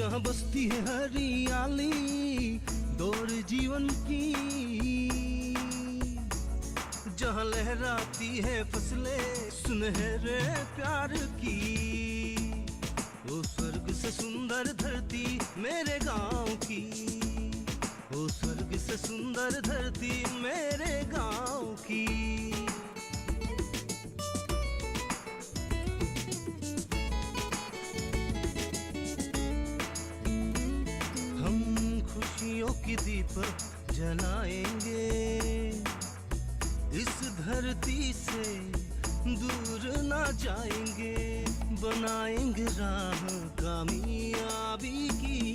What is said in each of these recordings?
जहाँ बसती है हरियाली दौर जीवन की, जहाँ लहराती है फसलें सुनहरे प्यार की। ओ स्वर्ग से सुंदर धरती मेरे गांव की, ओ स्वर्ग से सुंदर धरती मेरे गांव की। हम खुशियों की दीपक जलाएंगे, इस धरती से दूर ना जाएंगे, बनाएंगे राह कामयाबी की,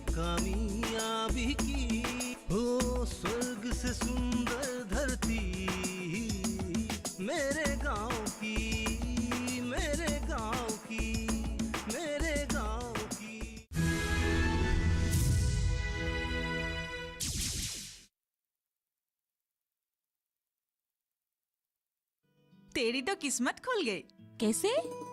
कामयाबी की। ओ स्वर्ग से सुंदर धरती मेरे गांव की, मेरे गांव की, मेरे गांव की। तेरी तो किस्मत खुल गई। कैसे?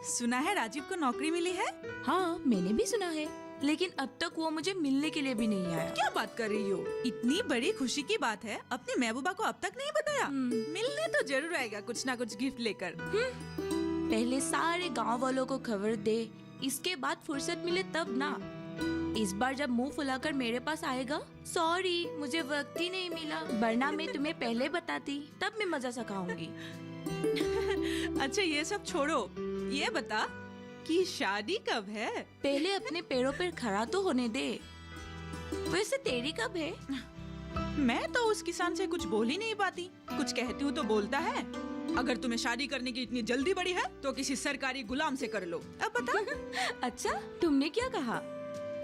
सुना है राजीव को नौकरी मिली है। हाँ, मैंने भी सुना है, लेकिन अब तक वो मुझे मिलने के लिए भी नहीं आया। क्या बात कर रही हो? इतनी बड़ी खुशी की बात है, अपनी महबूबा को अब तक नहीं बताया? मिलने तो जरूर आएगा कुछ ना कुछ गिफ्ट लेकर। पहले सारे गांव वालों को खबर दे, इसके बाद फुर्सत मिले तब ना। इस बार जब मुंह फुलाकर मेरे पास आएगा, सॉरी मुझे वक्त ही नहीं मिला, वरना मैं तुम्हें पहले बताती, तब मैं मजा से खाऊंगी। अच्छा ये सब छोड़ो, ये बता कि शादी कब है? पहले अपने पैरों पर खड़ा तो होने दे। वैसे तेरी कब है? मैं तो उस किसान से कुछ बोल ही नहीं पाती, कुछ कहती हूँ तो बोलता है अगर तुम्हें शादी करने की इतनी जल्दी बड़ी है तो किसी सरकारी गुलाम से कर लो। अब बता। अच्छा, तुमने क्या कहा?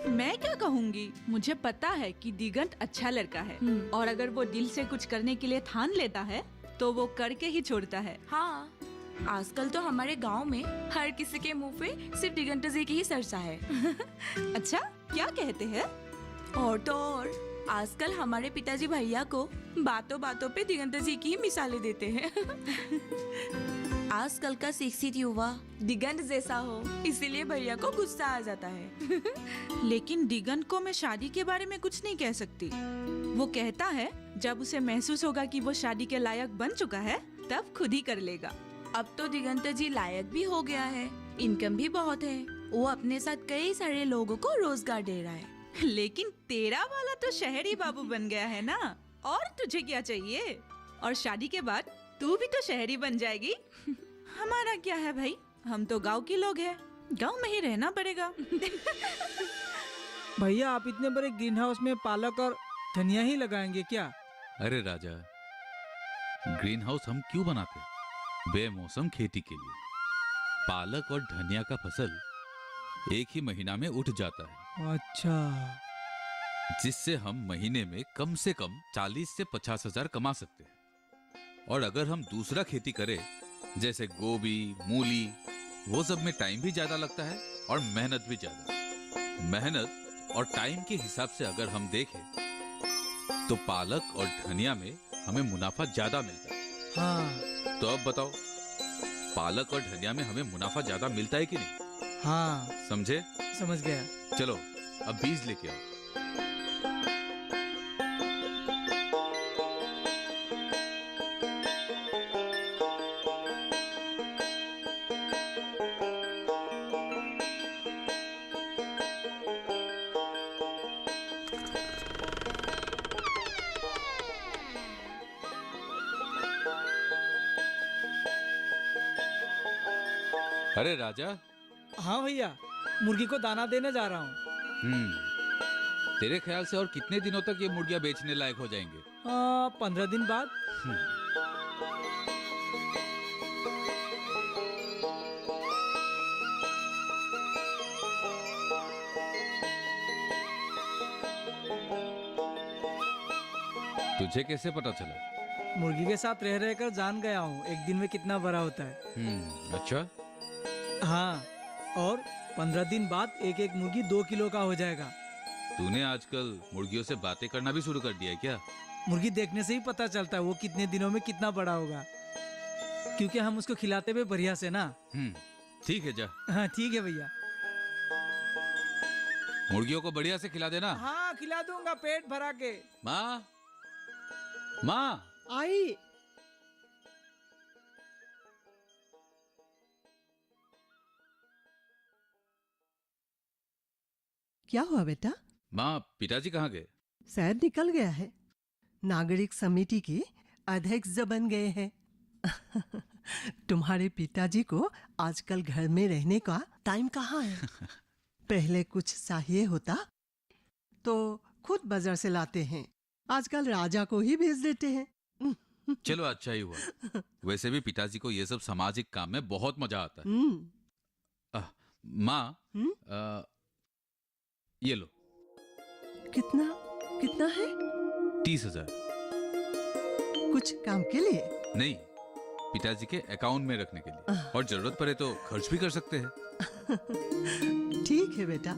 मैं क्या कहूँगी, मुझे पता है कि दिगंत अच्छा लड़का है और अगर वो दिल से कुछ करने के लिए ठान लेता है तो वो करके ही छोड़ता है। हाँ, आजकल तो हमारे गांव में हर किसी के मुंह पे सिर्फ दिगंत जी की ही चर्चा है। अच्छा, क्या कहते हैं? और तो और आजकल हमारे पिताजी भैया को बातों बातों पे दिगंत जी की ही मिसालें देते हैं। आजकल का शिक्षित युवा दिगंत जैसा हो, इसीलिए भैया को गुस्सा आ जाता है। लेकिन दिगंत को मैं शादी के बारे में कुछ नहीं कह सकती। वो कहता है जब उसे महसूस होगा कि वो शादी के लायक बन चुका है तब खुद ही कर लेगा। अब तो दिगंत जी लायक भी हो गया है, इनकम भी बहुत है, वो अपने साथ कई सारे लोगों को रोजगार दे रहा है। लेकिन तेरा वाला तो शहरी बाबू बन गया है ना, और तुझे क्या चाहिए? और शादी के बाद तू भी तो शहरी बन जाएगी। हमारा क्या है भाई, हम तो गांव के लोग हैं, गांव में ही रहना पड़ेगा। भैया आप इतने बड़े ग्रीन हाउस में पालक और धनिया ही लगाएंगे क्या? अरे राजा, ग्रीन हाउस हम क्यों बनाते? बेमौसम खेती के लिए। पालक और धनिया का फसल एक ही महीना में उठ जाता है। अच्छा, जिससे हम महीने में कम से कम 40 से 50 हजार कमा सकते हैं। और अगर हम दूसरा खेती करें जैसे गोभी, मूली, वो सब में टाइम भी ज्यादा लगता है और मेहनत भी ज्यादा। मेहनत और टाइम के हिसाब से अगर हम देखें तो पालक और धनिया में हमें मुनाफा ज्यादा मिलता है। हाँ। तो अब बताओ, पालक और धनिया में हमें मुनाफा ज्यादा मिलता है कि नहीं? हाँ, समझे? समझ गया। चलो अब बीज लेके आओ। अरे राजा। हाँ भैया, मुर्गी को दाना देने जा रहा हूँ। तेरे ख्याल से और कितने दिनों तक ये मुर्गियाँ बेचने लायक हो जाएंगे? 15 दिन बाद। तुझे कैसे पता चला? मुर्गी के साथ रह रहकर जान गया हूँ एक दिन में कितना बड़ा होता है। अच्छा। हाँ, और 15 दिन बाद एक एक मुर्गी 2 किलो का हो जाएगा। तूने आजकल मुर्गियों से बातें करना भी शुरू कर दिया है क्या? मुर्गी देखने से ही पता चलता है वो कितने दिनों में कितना बड़ा होगा, क्योंकि हम उसको खिलाते हुए बढ़िया से ना। ठीक है, जा। हाँ ठीक है भैया। मुर्गियों को बढ़िया से खिला देना। हाँ खिला दूंगा पेट भरा के। माँ, माँ, आई। क्या हुआ बेटा? माँ, पिताजी कहाँ गए? शायद निकल गया है। नागरिक समिति के अध्यक्ष बन गए हैं। तुम्हारे पिताजी को आजकल घर में रहने का टाइम कहाँ है? पहले कुछ चाहिए होता तो खुद बाजार से लाते हैं, आजकल राजा को ही भेज देते हैं। चलो अच्छा ही हुआ। वैसे भी पिताजी को ये सब सामाजिक काम में बहुत मजा आता है। माँ, ये लो। कितना कितना है? 30,000। कुछ काम के लिए? नहीं, पिताजी के अकाउंट में रखने के लिए, और जरूरत पड़े तो खर्च भी कर सकते हैं। ठीक है बेटा।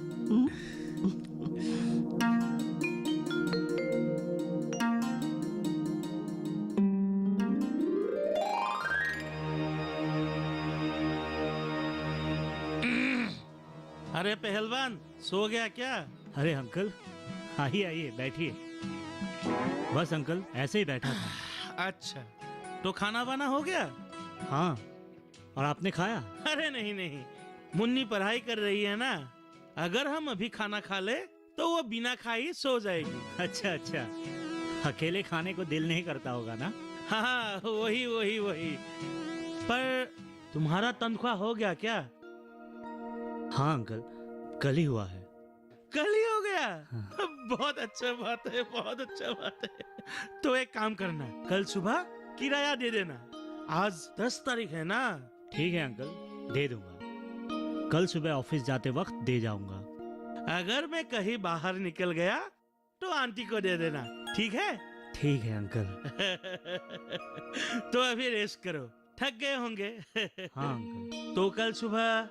अरे पहलवान, सो गया क्या? अरे अंकल, आइए आइए बैठिए। बस अंकल ऐसे ही बैठा था। अच्छा, तो खाना वाना हो गया? हाँ, और आपने खाया? अरे नहीं नहीं, मुन्नी पढ़ाई कर रही है ना, अगर हम अभी खाना खा ले तो वो बिना खाई सो जाएगी। अच्छा अच्छा, अकेले खाने को दिल नहीं करता होगा ना? हाँ, वही वही वही। पर तुम्हारा तनख्वाह हो गया क्या? हाँ अंकल, कल ही हुआ है। कल ही हो गया? हाँ। बहुत अच्छा बात है, बहुत अच्छा बात है। तो एक काम करना, कल सुबह किराया दे देना। आज 10 तारीख है ना? ठीक है अंकल, दे दूंगा। कल सुबह ऑफिस जाते वक्त दे जाऊंगा। अगर मैं कहीं बाहर निकल गया तो आंटी को दे देना, ठीक है? ठीक है अंकल। तो अभी रेस्ट करो, थक गए होंगे। हाँ अंकल। तो कल सुबह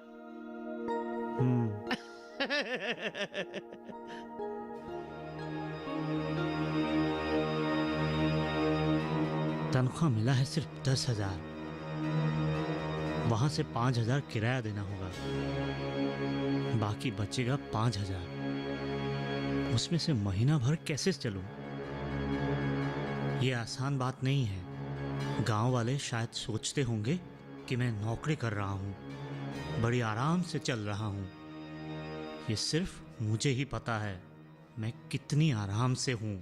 तनख्वाह मिला है सिर्फ 10,000, वहां से 5,000 किराया देना होगा, बाकी बचेगा 5,000। उसमें से महीना भर कैसे चलूं? ये आसान बात नहीं है। गांव वाले शायद सोचते होंगे कि मैं नौकरी कर रहा हूं, बड़ी आराम से चल रहा हूं। ये सिर्फ मुझे ही पता है मैं कितनी आराम से हूं।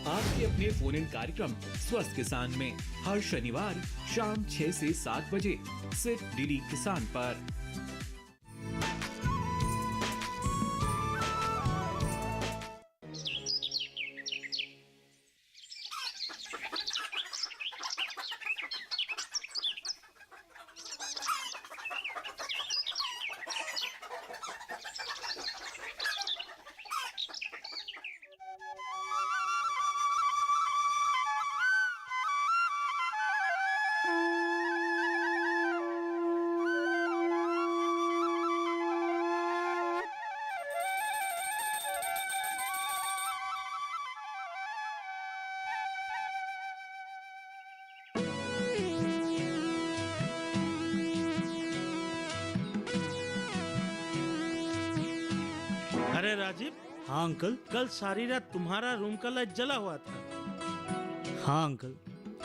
आपके अपने फोन इन कार्यक्रम स्वस्थ किसान में हर शनिवार शाम 6 से 7 बजे सिर्फ डीडी किसान पर। अरे राजीव, हाँ अंकल। कल सारी रात तुम्हारा रूम का लाइट जला हुआ था। हाँ अंकल,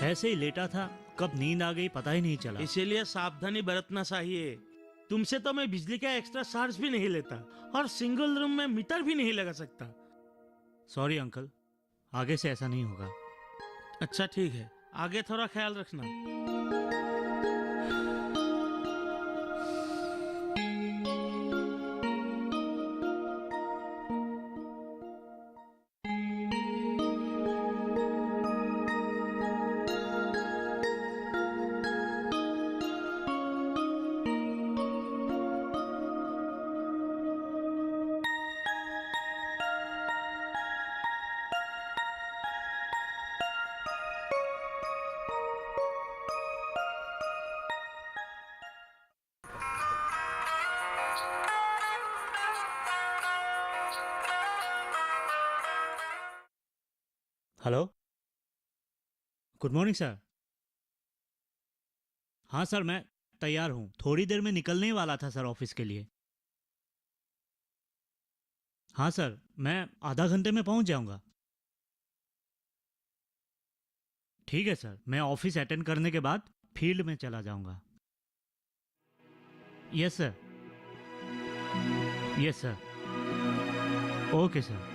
ऐसे ही लेटा था, कब नींद आ गई पता ही नहीं चला। इसीलिए सावधानी बरतना चाहिए। तुमसे तो मैं बिजली का एक्स्ट्रा चार्ज भी नहीं लेता और सिंगल रूम में मीटर भी नहीं लगा सकता। सॉरी अंकल, आगे से ऐसा नहीं होगा। अच्छा ठीक है, आगे थोड़ा ख्याल रखना। Hello, good morning sir. हाँ सर, मैं तैयार हूँ, थोड़ी देर में निकलने ही वाला था सर ऑफिस के लिए। हाँ सर, मैं आधा घंटे में पहुँच जाऊँगा। ठीक है सर, मैं ऑफिस अटेंड करने के बाद फील्ड में चला जाऊँगा। Yes sir, yes sir, okay sir.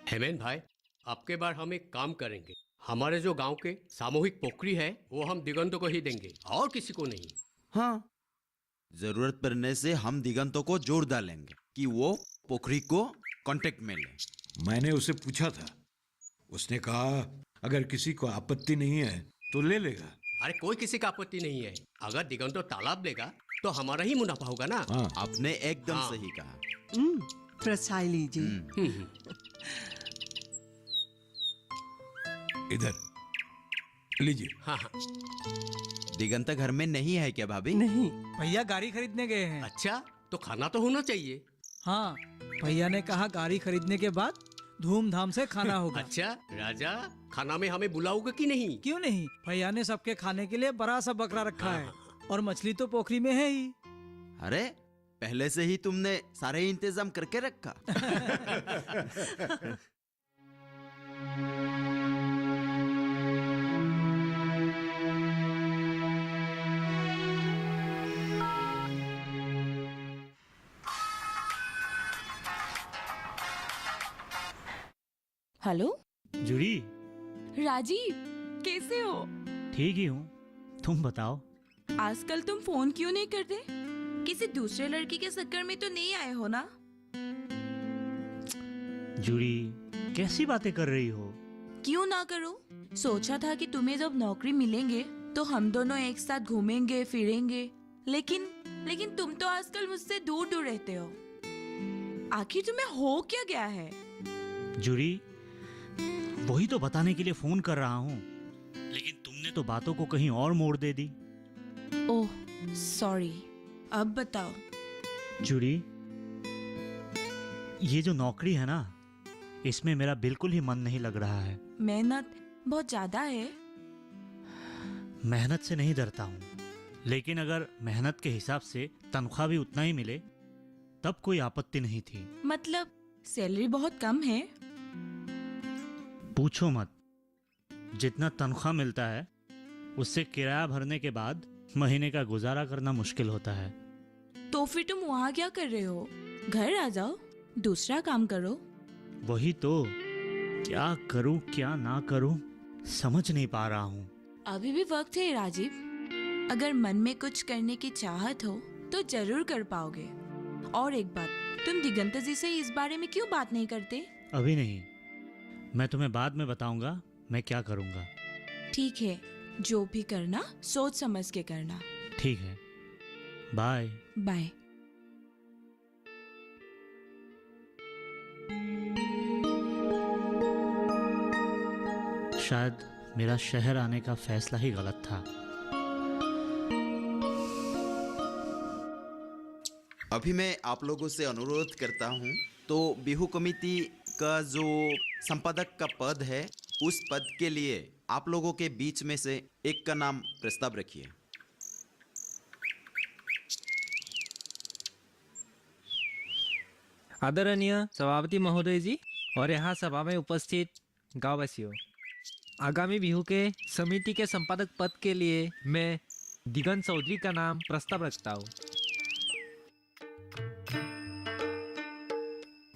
हेमेन भाई, आपके बार हम एक काम करेंगे। हमारे जो गांव के सामूहिक पोखरी है वो हम दिगंतों को ही देंगे और किसी को नहीं। हाँ, जरूरत पड़ने से हम दिगंतों को जोड़ डालेंगे कि वो पोखरी को कांटेक्ट में ले। मैंने उसे पूछा था, उसने कहा अगर किसी को आपत्ति नहीं है तो ले लेगा। अरे कोई किसी का आपत्ति नहीं है, अगर दिगंतो तालाब लेगा तो हमारा ही मुनाफा होगा ना। हाँ। आपने एकदम हाँ। सही कहा। प्रसाद लीजिए। इधर लीजिए। हाँ हाँ। दिगंत घर में नहीं है क्या भाभी? नहीं, भैया गाड़ी खरीदने गए हैं। अच्छा, तो खाना तो होना चाहिए। हाँ, भैया ने कहा गाड़ी खरीदने के बाद धूमधाम से खाना होगा। अच्छा राजा, खाना में हमें बुलाओगे कि नहीं? क्यों नहीं, भैया ने सबके खाने के लिए बड़ा सा बकरा रखा है और मछली तो पोखरी में है ही। अरे पहले से ही तुमने सारे इंतजाम करके रखा। हेलो जूरी, राजीव, कैसे हो? ठीक ही हूँ, तुम बताओ। आजकल तुम फोन क्यों नहीं करते? किसी दूसरे लड़की के चक्कर में तो नहीं आए हो ना? जूरी, कैसी बातें कर रही हो? क्यों ना करो, सोचा था कि तुम्हें जब नौकरी मिलेंगे तो हम दोनों एक साथ घूमेंगे फिरेंगे, लेकिन तुम तो आजकल मुझसे दूर दूर रहते हो। आखिर तुम्हें हो क्या गया है? जूरी, वही तो बताने के लिए फोन कर रहा हूँ, लेकिन तुमने तो बातों को कहीं और मोड़ दे दी। ओह सॉरी, अब बताओ। जूरी, ये जो नौकरी है ना, इसमें मेरा बिल्कुल ही मन नहीं लग रहा है। मेहनत बहुत ज्यादा है। मेहनत से नहीं डरता हूँ, लेकिन अगर मेहनत के हिसाब से तनख्वाह भी उतना ही मिले तब कोई आपत्ति नहीं थी। मतलब सैलरी बहुत कम है? पूछो मत, जितना तनख्वाह मिलता है उससे किराया भरने के बाद महीने का गुजारा करना मुश्किल होता है। तो फिर तुम वहाँ क्या कर रहे हो? घर आ जाओ, दूसरा काम करो। वही तो, क्या करूं क्या ना करूं समझ नहीं पा रहा हूं। अभी भी वक्त है राजीव, अगर मन में कुछ करने की चाहत हो तो जरूर कर पाओगे। और एक बात, तुम दिगंत जी से इस बारे में क्यों बात नहीं करते? अभी नहीं, मैं तुम्हें बाद में बताऊंगा मैं क्या करूंगा। ठीक है, जो भी करना सोच समझ के करना। ठीक है, बाय बाय। शायद मेरा शहर आने का फैसला ही गलत था। अभी मैं आप लोगों से अनुरोध करता हूँ, तो बिहू कमेटी का जो संपादक का पद है उस पद के लिए आप लोगों के बीच में से एक का नाम प्रस्ताव रखिए। आदरणीय सभापति महोदय जी और यहाँ सभा में उपस्थित गांववासियों, आगामी बिहू के समिति के संपादक पद के लिए मैं दिगंत चौधरी का नाम प्रस्ताव रखता हूँ।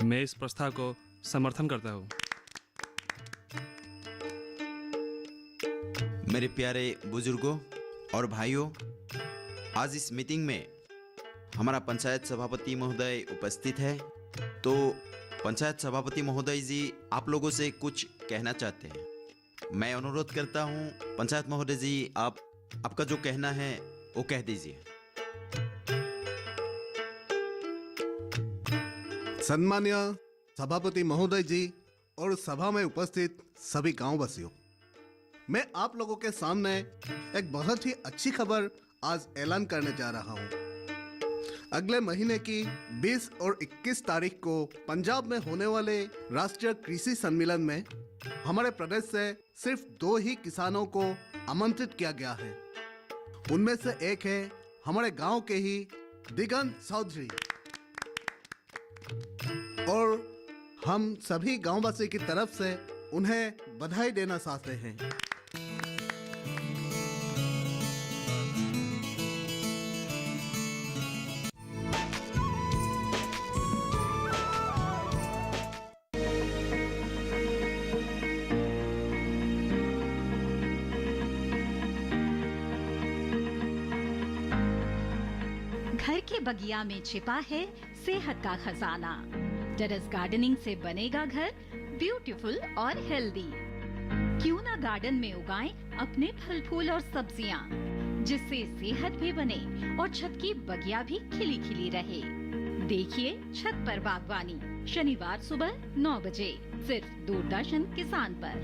मैं इस प्रस्ताव को समर्थन करता हूँ। मेरे प्यारे बुजुर्गों और भाइयों, आज इस मीटिंग में हमारा पंचायत सभापति महोदय उपस्थित है, तो पंचायत सभापति महोदय जी आप लोगों से कुछ कहना चाहते हैं। मैं अनुरोध करता हूं पंचायत महोदय जी, आपका जो कहना है वो कह दीजिए। सम्मान्य सभापति महोदय जी और सभा में उपस्थित सभी गांववासियों, मैं आप लोगों के सामने एक बहुत ही अच्छी खबर आज ऐलान करने जा रहा हूं। अगले महीने की 20 और 21 तारीख को पंजाब में होने वाले राष्ट्रीय कृषि सम्मेलन में हमारे प्रदेश से सिर्फ 2 ही किसानों को आमंत्रित किया गया है। उनमें से एक है हमारे गांव के ही दिगंत चौधरी, और हम सभी गांववासी की तरफ से उन्हें बधाई देना चाहते हैं। घर के बगिया में छिपा है सेहत का खजाना। टेरेस गार्डनिंग से बनेगा घर ब्यूटीफुल और हेल्दी। क्यों ना गार्डन में उगाएं अपने फल फूल और सब्जियां, जिससे सेहत भी बने और छत की बगिया भी खिली खिली रहे। देखिए छत पर बागवानी, शनिवार सुबह 9 बजे सिर्फ दूरदर्शन किसान पर।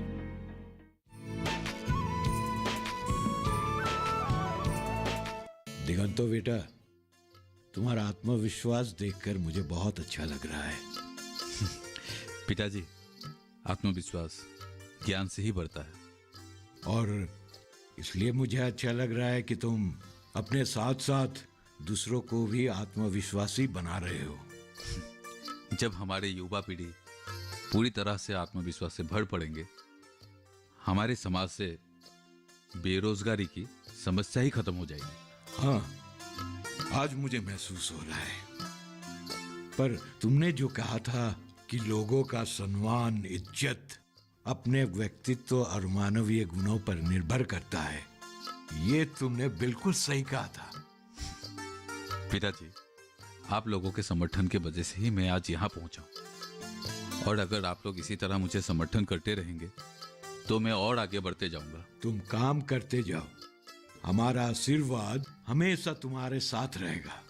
दिगंतो बेटा, तुम्हारा आत्मविश्वास देखकर मुझे बहुत अच्छा लग रहा है। पिताजी, आत्मविश्वास ज्ञान से ही बढ़ता है। और इसलिए मुझे अच्छा लग रहा है कि तुम अपने साथ साथ दूसरों को भी आत्मविश्वासी बना रहे हो। जब हमारे युवा पीढ़ी पूरी तरह से आत्मविश्वास से भर पड़ेंगे, हमारे समाज से बेरोजगारी की समस्या ही खत्म हो जाएगी। हाँ, आज मुझे महसूस हो रहा है। पर तुमने जो कहा था कि लोगों का सम्मान, इज्जत अपने व्यक्तित्व और मानवीय गुणों पर निर्भर करता है, ये तुमने बिल्कुल सही कहा था। पिताजी, आप लोगों के समर्थन के वजह से ही मैं आज यहाँ पहुंचा हूं। और अगर आप लोग इसी तरह मुझे समर्थन करते रहेंगे तो मैं और आगे बढ़ते जाऊंगा। तुम काम करते जाओ, हमारा आशीर्वाद हमेशा तुम्हारे साथ रहेगा।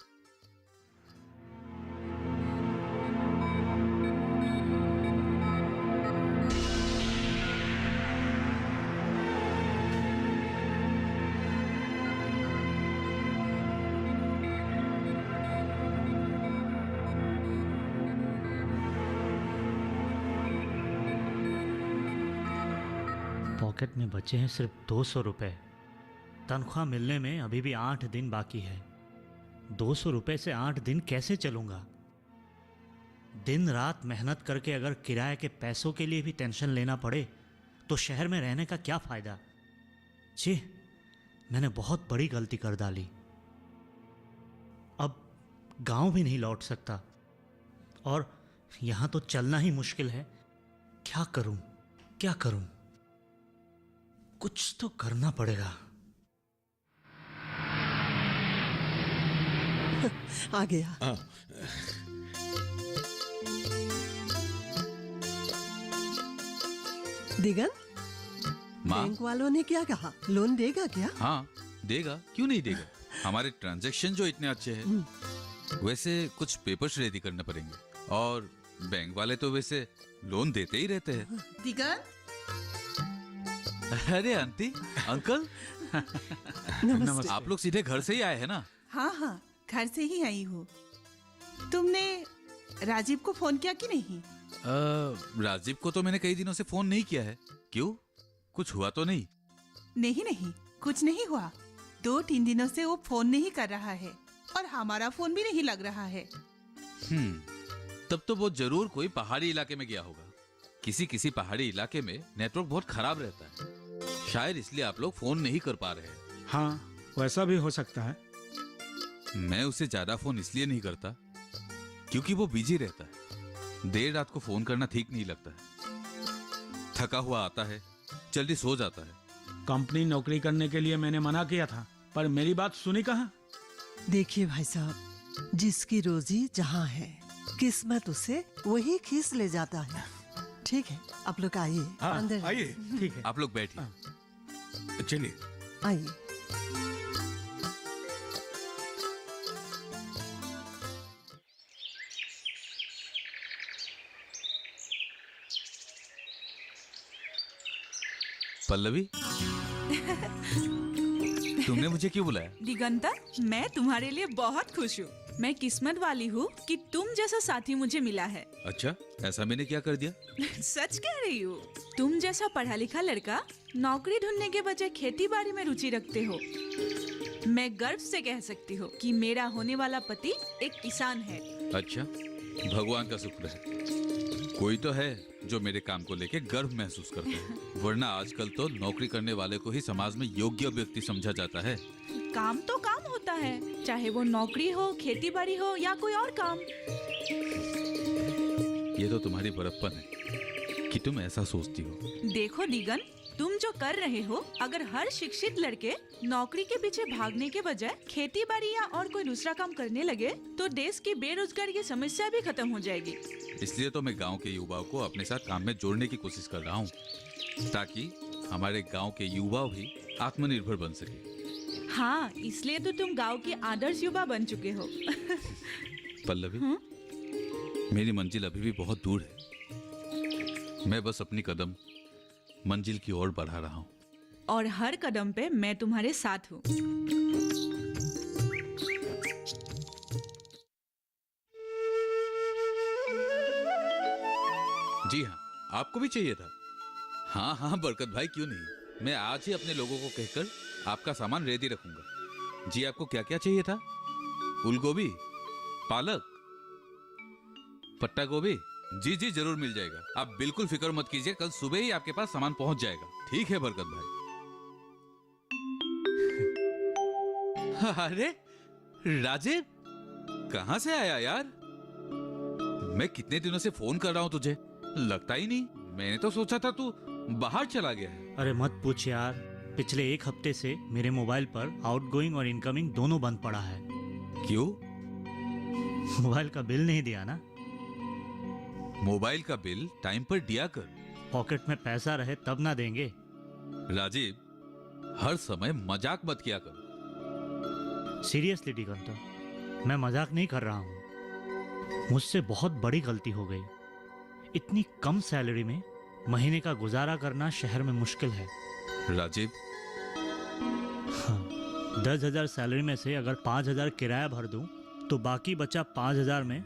पॉकेट में बचे हैं सिर्फ 200 रुपए। तनख्वाह मिलने में अभी भी 8 दिन बाकी है। 200 रुपए से 8 दिन कैसे चलूंगा? दिन रात मेहनत करके अगर किराए के पैसों के लिए भी टेंशन लेना पड़े तो शहर में रहने का क्या फायदा? जी, मैंने बहुत बड़ी गलती कर डाली। अब गांव भी नहीं लौट सकता और यहां तो चलना ही मुश्किल है। क्या करूं, क्या करूं? कुछ तो करना पड़ेगा। आ गया। दिगंत, बैंक वालों ने क्या कहा? लोन देगा क्या? हाँ, देगा, क्यों नहीं देगा। हमारे ट्रांजैक्शन जो इतने अच्छे हैं, वैसे कुछ पेपर्स रेडी करने पड़ेंगे और बैंक वाले तो वैसे लोन देते ही रहते हैं। दिगंत, अरे आंटी, अंकल, नमस्ते। आप लोग सीधे घर से ही आए हैं ना? हाँ हाँ, घर से ही आई हूँ। तुमने राजीव को फोन किया कि नहीं? राजीव को तो मैंने कई दिनों से फोन नहीं किया है। क्यों, कुछ हुआ तो नहीं? नहीं नहीं, कुछ नहीं हुआ। 2-3 दिनों से वो फोन नहीं कर रहा है और हमारा फोन भी नहीं लग रहा है। तब तो वो जरूर कोई पहाड़ी इलाके में गया होगा। किसी किसी पहाड़ी इलाके में नेटवर्क बहुत खराब रहता है, शायद इसलिए आप लोग फोन नहीं कर पा रहे हैं। हाँ, वैसा भी हो सकता है। मैं उसे ज्यादा फोन इसलिए नहीं करता क्योंकि वो बिजी रहता है। देर रात को फोन करना ठीक नहीं लगता है। थका हुआ आता है, जल्दी सो जाता है। कंपनी नौकरी करने के लिए मैंने मना किया था, पर मेरी बात सुनी कहाँ? देखिए भाई साहब, जिसकी रोजी जहाँ है, किस्मत उसे वही खींच ले जाता है। ठीक है, आप लोग आइए, अंदर आइए। ठीक है, आप लोग बैठिए। चलिए आइए। पल्लवी, तुमने मुझे क्यों बुलाया? दिगंता, मैं तुम्हारे लिए बहुत खुश हूँ। मैं किस्मत वाली हूँ कि तुम जैसा साथी मुझे मिला है। अच्छा, ऐसा मैंने क्या कर दिया? सच कह रही हूँ। तुम जैसा पढ़ा लिखा लड़का नौकरी ढूंढने के बजाय खेती बाड़ी में रुचि रखते हो। मैं गर्व से कह सकती हूँ कि मेरा होने वाला पति एक किसान है। अच्छा, भगवान का शुक्र है, कोई तो है जो मेरे काम को लेके गर्व महसूस करता है। वरना आजकल तो नौकरी करने वाले को ही समाज में योग्य व्यक्ति समझा जाता है। काम तो काम होता है, चाहे वो नौकरी हो, खेती बाड़ी हो या कोई और काम। ये तो तुम्हारी बड़प्पन है कि तुम ऐसा सोचती हो। देखो दिगन, तुम जो कर रहे हो, अगर हर शिक्षित लड़के नौकरी के पीछे भागने के बजाय खेती बाड़ी या और कोई दूसरा काम करने लगे तो देश की बेरोजगारी की समस्या भी खत्म हो जाएगी। इसलिए तो मैं गांव के युवाओं को अपने साथ काम में जोड़ने की कोशिश कर रहा हूँ, ताकि हमारे गांव के युवा भी आत्मनिर्भर बन सके। हाँ, इसलिए तो तुम गांव के आदर्श युवा बन चुके हो। पल्लवी, मेरी मंजिल अभी भी बहुत दूर है। मैं बस अपनी कदम मंजिल की ओर बढ़ा रहा हूँ। और हर कदम पे मैं तुम्हारे साथ हूँ। जी हाँ, आपको भी चाहिए था? हाँ हाँ बरकत भाई, क्यों नहीं। मैं आज ही अपने लोगों को कहकर आपका सामान रेडी रखूंगा। जी, आपको क्या क्या चाहिए था? फूल गोभी, पालक, पत्ता गोभी? जी जी, जरूर मिल जाएगा। आप बिल्कुल फिक्र मत कीजिए, कल सुबह ही आपके पास सामान पहुंच जाएगा। ठीक है बरकत भाई। अरे राजीव, कहां से आया यार? मैं कितने दिनों से फोन कर रहा हूं तुझे, लगता ही नहीं। मैंने तो सोचा था तू बाहर चला गया है। अरे मत पूछ यार, पिछले 1 हफ्ते से मेरे मोबाइल पर आउटगोइंग और इनकमिंग दोनों बंद पड़ा है। क्यों? मोबाइल का बिल नहीं दिया ना। मोबाइल का बिल टाइम पर दिया कर। पॉकेट में पैसा रहे तब ना देंगे। राजीव, हर समय मजाक मत किया कर। सीरियसली दिगंता, मैं मजाक नहीं कर रहा हूँ। मुझसे बहुत बड़ी गलती हो गई। इतनी कम सैलरी में महीने का गुजारा करना शहर में मुश्किल है। राजीव, हाँ, 10,000 सैलरी में से अगर 5,000 किराया भर दूं, तो बाकी बचा 5,000 में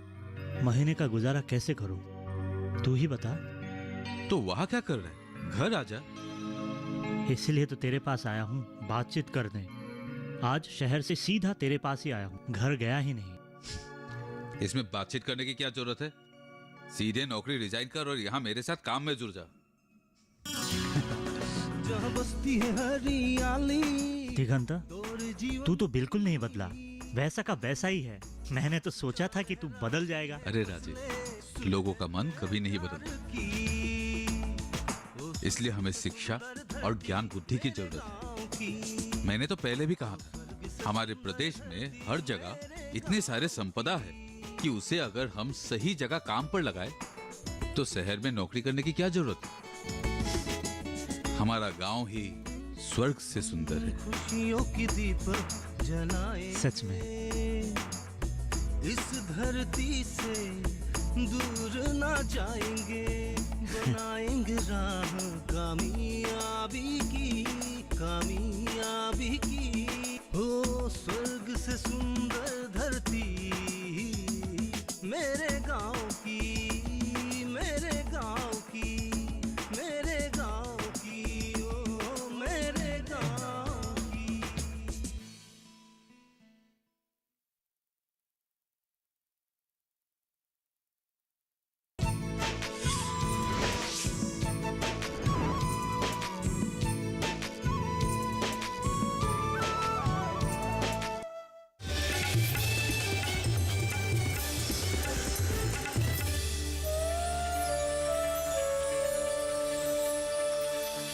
महीने का गुजारा कैसे करूं? तू ही बता। तो वहां क्या कर रहा है? घर आजा। इसलिए तो तेरे पास आया हूँ, बातचीत करने। आज शहर से सीधा तेरे पास ही आया हूँ, घर गया ही नहीं। इसमें बातचीत करने की क्या जरूरत है? सीधे नौकरी रिजाइन कर और यहाँ मेरे साथ काम में जुड़ जा। जहाँ बसती है हरियाली। दिगंता, तू तो बिल्कुल नहीं बदला, वैसा का वैसा ही है। मैंने तो सोचा था कि तू बदल जाएगा। अरे राजीव, लोगों का मन कभी नहीं बदलता, इसलिए हमें शिक्षा और ज्ञान बुद्धि की जरूरत है। मैंने तो पहले भी कहा था, हमारे प्रदेश में हर जगह इतने सारे संपदा है कि उसे अगर हम सही जगह काम पर लगाए तो शहर में नौकरी करने की क्या जरूरत है। हमारा गांव ही स्वर्ग से सुंदर है। खुशियों की दीपक जलाए, सच में इस धरती से दूर ना जाएंगे, बनाएंगे राह कामयाबी की, कामयाबी की। हो स्वर्ग से सुंदर